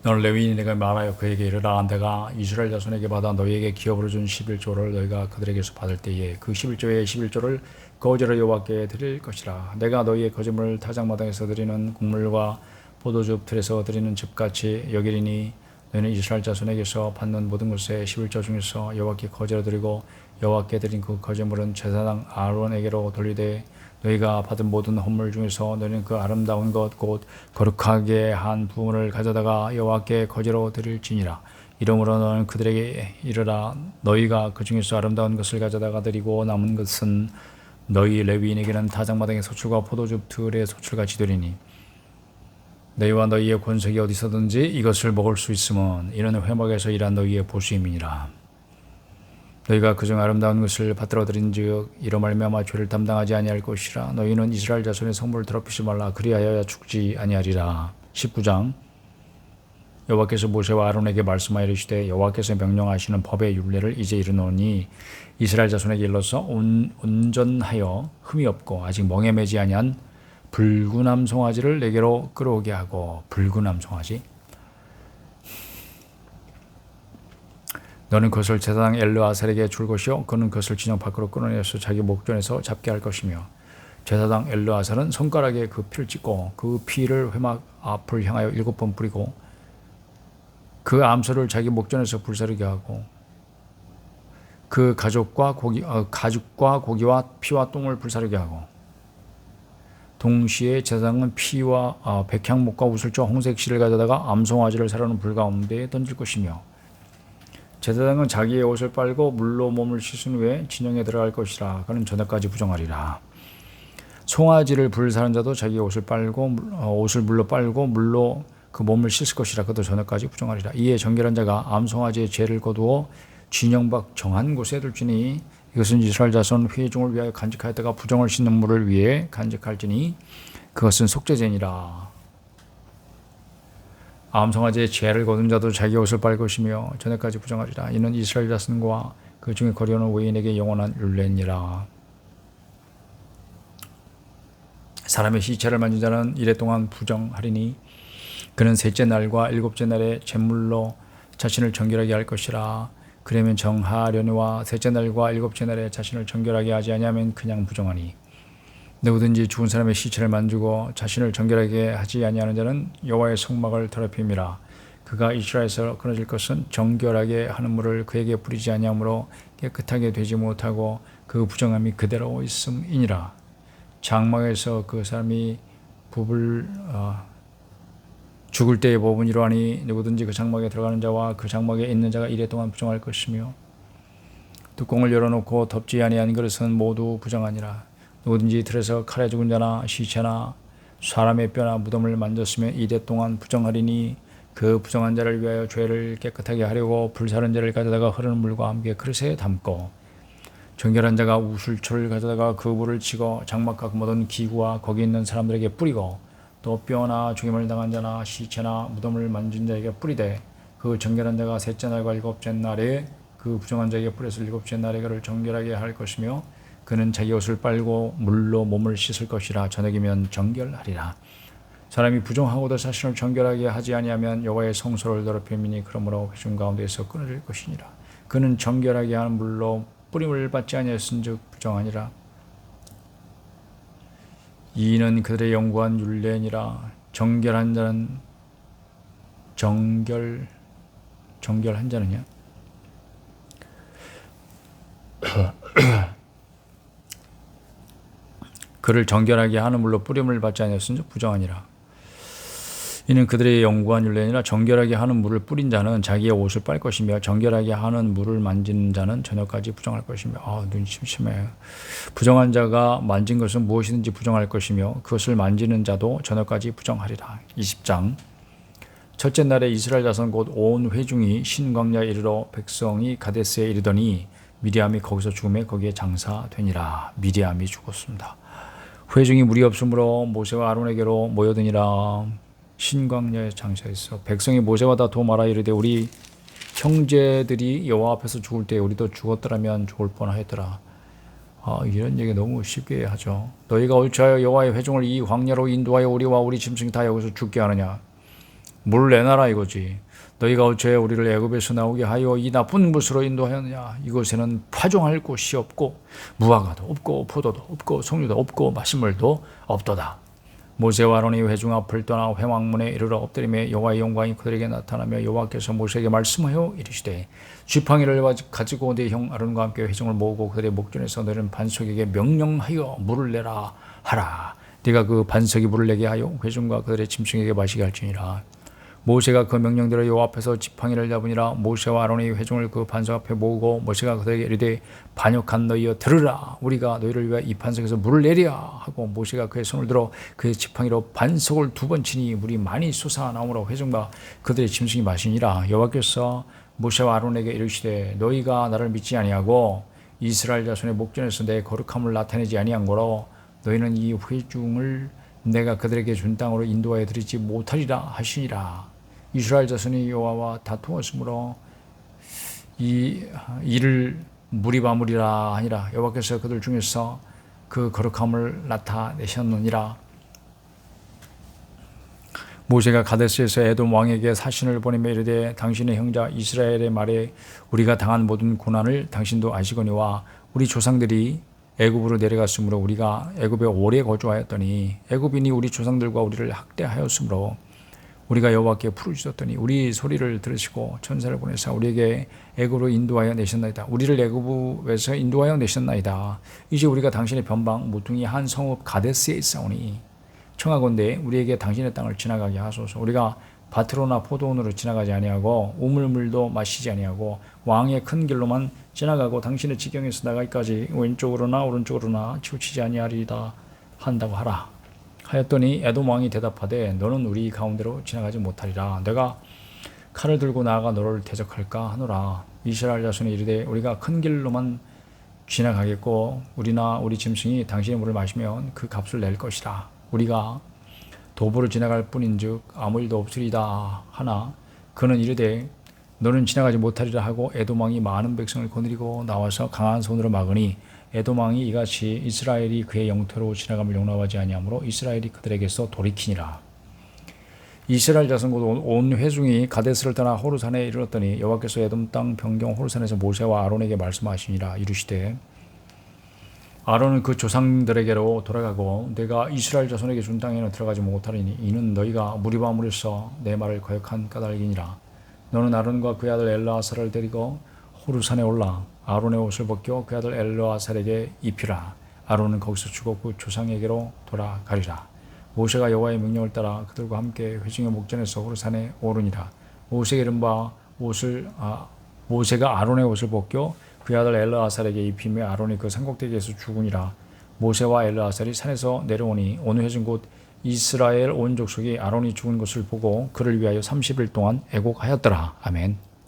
너는 레위인이 내가 말하여 그에게 이르라. 내가 이스라엘 자손에게 받아 너희에게 기업으로 준 11조를 너희가 그들에게서 받을 때에 그 11조의 11조를 거제로 여호와께 드릴 것이라. 내가 너희의 거제물을 타작마당에서 드리는 곡물과 포도즙 틀에서 드리는 즙같이 여기리니 너희는 이스라엘 자손에게서 받는 모든 것의 11조 중에서 여호와께 거제로 드리고 여호와께 드린 그 거제물은 제사장 아론에게로 돌리되 너희가 받은 모든 헌물 중에서 너희는 그 아름다운 것 곧 거룩하게 한 부분을 가져다가 여호와께 거제로 드릴지니라. 이러므로 너는 그들에게 이르라. 너희가 그 중에서 아름다운 것을 가져다가 드리고 남은 것은 너희 레위인에게는 타작마당의 소출과 포도즙 틀의 소출같이 되리니 너희와 너희의 권속이 어디서든지 이것을 먹을 수 있음은 이는 회막에서 일한 너희의 보수임이니라. 너희가 그중 아름다운 것을 받들어 들인즉 이로 말미암아 죄를 담당하지 아니할 것이라. 너희는 이스라엘 자손의 성물을 더럽히지 말라. 그리하여 죽지 아니하리라. 19장. 여호와께서 모세와 아론에게 말씀하여 이르시되 여호와께서 명령하시는 법의 율례를 이제 이르노니 이스라엘 자손에게 일러서 온전하여 흠이 없고 아직 멍에 매지 아니한 붉은암 송아지를 내게로 끌어오게 하고. 붉은암 송아지. 너는 그것을 제사장 엘르아살에게 줄 것이요 그는 그것을 진영 밖으로 끌어내서 자기 목전에서 잡게 할 것이며 제사장 엘르아살은 손가락에 그 피를 찍고 그 피를 회막 앞을 향하여 7번 뿌리고 그 암소를 자기 목전에서 불사르게 하고 그 가죽과 고기와 피와 똥을 불사르게 하고 동시에 제사장은 피와 백향목과 우슬과 홍색 실을 가져다가 암송아지를 사르는 불 가운데에 던질 것이며 제사장은 자기의 옷을 빨고 물로 몸을 씻은 후에 진영에 들어갈 것이라. 그는 저녁까지 부정하리라. 송아지를 불사른 자도 자기의 옷을 물로 빨고 물로 그 몸을 씻을 것이라. 그도 저녁까지 부정하리라. 이에 정결한 자가 암송아지의 죄를 거두어 진영 밖 정한 곳에 둘지니 이것은 이스라엘 자손 회중을 위하여 간직하였다가 부정을 씻는 물을 위해 간직할지니 그것은 속죄제니라. 암송아지의 죄를 거둔 자도 자기 옷을 빨 것이며 저녁까지 부정하리라. 이는 이스라엘 자손과 그 중에 거리오는 외인에게 영원한 율례니라. 사람의 시체를 만진 자는 이래 동안 부정하리니 그는 셋째 날과 일곱째 날에 제물로 자신을 정결하게 할 것이라. 그러면 정하려니와 셋째 날과 일곱째 날에 자신을 정결하게 하지 아니하면 그냥 부정하니 누구든지 죽은 사람의 시체를 만지고 자신을 정결하게 하지 아니하는 자는 여호와의 성막을 더럽힘이라. 그가 이스라엘에서 끊어질 것은 정결하게 하는 물을 그에게 뿌리지 아니하므로 깨끗하게 되지 못하고 그 부정함이 그대로 있음이니라. 장막에서 그 사람이 죽을 때의 법은 이러하니 누구든지 그 장막에 들어가는 자와 그 장막에 있는 자가 이래 동안 부정할 것이며 뚜껑을 열어놓고 덮지 아니한 그릇은 모두 부정하니라. 누구든지 들에서 칼에 죽은 자나 시체나 사람의 뼈나 무덤을 만졌으면 이래 동안 부정하리니 그 부정한 자를 위하여 죄를 깨끗하게 하려고 불사른 자를 가져다가 흐르는 물과 함께 그릇에 담고 정결한 자가 우슬초를 가져다가 그 물을 치고 장막과 모든 기구와 거기 있는 사람들에게 뿌리고 또 뼈나 죽임을 당한 자나 시체나 무덤을 만진 자에게 뿌리되 그 정결한 자가 셋째 날과 일곱째 날에 그 부정한 자에게 뿌려서 일곱째 날에 그를 정결하게 할 것이며 그는 자기 옷을 빨고 물로 몸을 씻을 것이라. 저녁이면 정결하리라. 사람이 부정하고도 자신을 정결하게 하지 아니하면 여호와의 성소를 더럽힘이니 그러므로 회중 가운데에서 끊어질 것이니라. 그는 정결하게 하는 물로 뿌림을 받지 아니하였은즉 부정하니라. 이는 그들의 영구한 율례니라. 정결한 자는 정결한 자느냐? 그를 정결하게 하는 물로 뿌림을 받지 아니하였은즉 부정하니라. 이는 그들의 영구한 율례니라. 정결하게 하는 물을 뿌린 자는 자기의 옷을 빨 것이며 정결하게 하는 물을 만지는 자는 저녁까지 부정할 것이며. 눈이 심심해. 부정한 자가 만진 것은 무엇이든지 부정할 것이며 그것을 만지는 자도 저녁까지 부정하리라. 20장. 첫째 날에 이스라엘 자손 곧 온 회중이 신광야에 이르러 백성이 가데스에 이르더니 미리암이 거기서 죽음에 거기에 장사되니라. 미리암이 죽었습니다. 회중이 무리 없으므로 모세와 아론에게로 모여드니라. 신광야에 장사했어. 백성이 모세와 다 도말하 이르되 우리 형제들이 여호와 앞에서 죽을 때 우리도 죽었더라면 좋을 뻔하였더라. 이런 얘기 너무 쉽게 하죠. 너희가 옳지하여 여호와의 회중을 이 광야로 인도하여 우리와 우리 짐승이 다 여기서 죽게 하느냐. 물 내놔라 이거지. 너희가 어찌 우리를 애굽에서 나오게 하여 이 나쁜 곳으로 인도하였느냐. 이곳에는 파종할 곳이 없고 무화과도 없고 포도도 없고 석류도 없고 마시물도 없도다. 모세와 아론이 회중 앞을 떠나 회막문에 이르러 엎드리며 여호와의 영광이 그들에게 나타나며 여호와께서 모세에게 말씀하여 이르시되 지팡이를 가지고 네 형 아론과 함께 회중을 모으고 그들의 목전에서 너희는 반석에게 명령하여 물을 내라 하라. 네가 그 반석이 물을 내게 하여 회중과 그들의 짐승에게 마시게 할지니라. 모세가 그 명령대로 여호와 앞에서 지팡이를 잡으니라. 모세와 아론이 회중을 그 반석 앞에 모으고 모세가 그들에게 이르되 반역한 너희여 들으라. 우리가 너희를 위하여 이 반석에서 물을 내리라 하고 모세가 그의 손을 들어 그의 지팡이로 반석을 2번 치니 물이 많이 솟아나오므로 회중과 그들의 짐승이 마시니라. 여호와께서 모세와 아론에게 이르시되 너희가 나를 믿지 아니하고 이스라엘 자손의 목전에서 내 거룩함을 나타내지 아니한 거로 너희는 이 회중을 내가 그들에게 준 땅으로 인도하여 드리지 못하리라 하시니라. 이스라엘 자손이 여호와와 다투었으므로 이 일을 무리바무리라 하니라. 여호와께서 그들 중에서 그 거룩함을 나타내셨느니라. 모세가 가데스에서 에돔 왕에게 사신을 보내며 이르되 당신의 형제 이스라엘의 말에 우리가 당한 모든 고난을 당신도 아시거니와 우리 조상들이 애굽으로 내려갔으므로 우리가 애굽에 오래 거주하였더니 애굽인이 우리 조상들과 우리를 학대하였으므로 우리가 여호와께 부르짖었더니 우리 소리를 들으시고 천사를 보내사 우리에게 애굽으로 인도하여 내셨나이다. 우리를 애굽에서 인도하여 내셨나이다. 이제 우리가 당신의 변방 모퉁이 한 성읍 가데스에 있사오니 청하건대 우리에게 당신의 땅을 지나가게 하소서. 우리가 밭으로나 포도원으로 지나가지 아니하고 우물물도 마시지 아니하고 왕의 큰 길로만 지나가고 당신의 지경에서 나가기까지 왼쪽으로나 오른쪽으로나 치우치지 아니하리이다 한다고 하라 하였더니 에돔 왕이 대답하되 너는 우리 가운데로 지나가지 못하리라. 내가 칼을 들고 나아가 너를 대적할까 하노라. 이스라엘 자손이 이르되 우리가 큰 길로만 지나가겠고 우리나 우리 짐승이 당신의 물을 마시면 그 값을 낼 것이라. 우리가 도보로 지나갈 뿐인즉 아무 일도 없으리다 하나 그는 이르되 너는 지나가지 못하리라 하고 에돔 왕이 많은 백성을 거느리고 나와서 강한 손으로 막으니 에돔 왕이 이같이 이스라엘이 그의 영토로 지나감을 용납하지 아니하므로 이스라엘이 그들에게서 돌이키니라. 이스라엘 자손 곧 온 회중이 가데스를 떠나 호르산에 이르렀더니 여호와께서 에돔 땅 변경 호르산에서 모세와 아론에게 말씀하시니라. 이르시되 아론은 그 조상들에게로 돌아가고 내가 이스라엘 자손에게 준 땅에는 들어가지 못하리니 이는 너희가 무리바무리서 내 말을 거역한 까닭이니라. 너는 아론과 그의 아들 엘르아살을 데리고 호르산에 올라 아론의 옷을 벗겨 그 아들 엘르아살에게 입히라. 아론은 거기서 죽어 그 조상에게로 돌아가리라. 모세가 여호와의 명령을 따라 그들과 함께 회중의 목전에서 호르산에 오르니라. 모세가 이른 바 모세가 아론의 옷을 벗겨 그의 아들 엘르아살에게 입히며 아론이 그 산꼭대기에서 죽으니라. 모세와 엘르아살이 산에서 내려오니 온 회중 곧 이스라엘 온 족속이 아론이 죽은 것을 보고 그를 위하여 30일 동안 애곡하였더라. 아멘.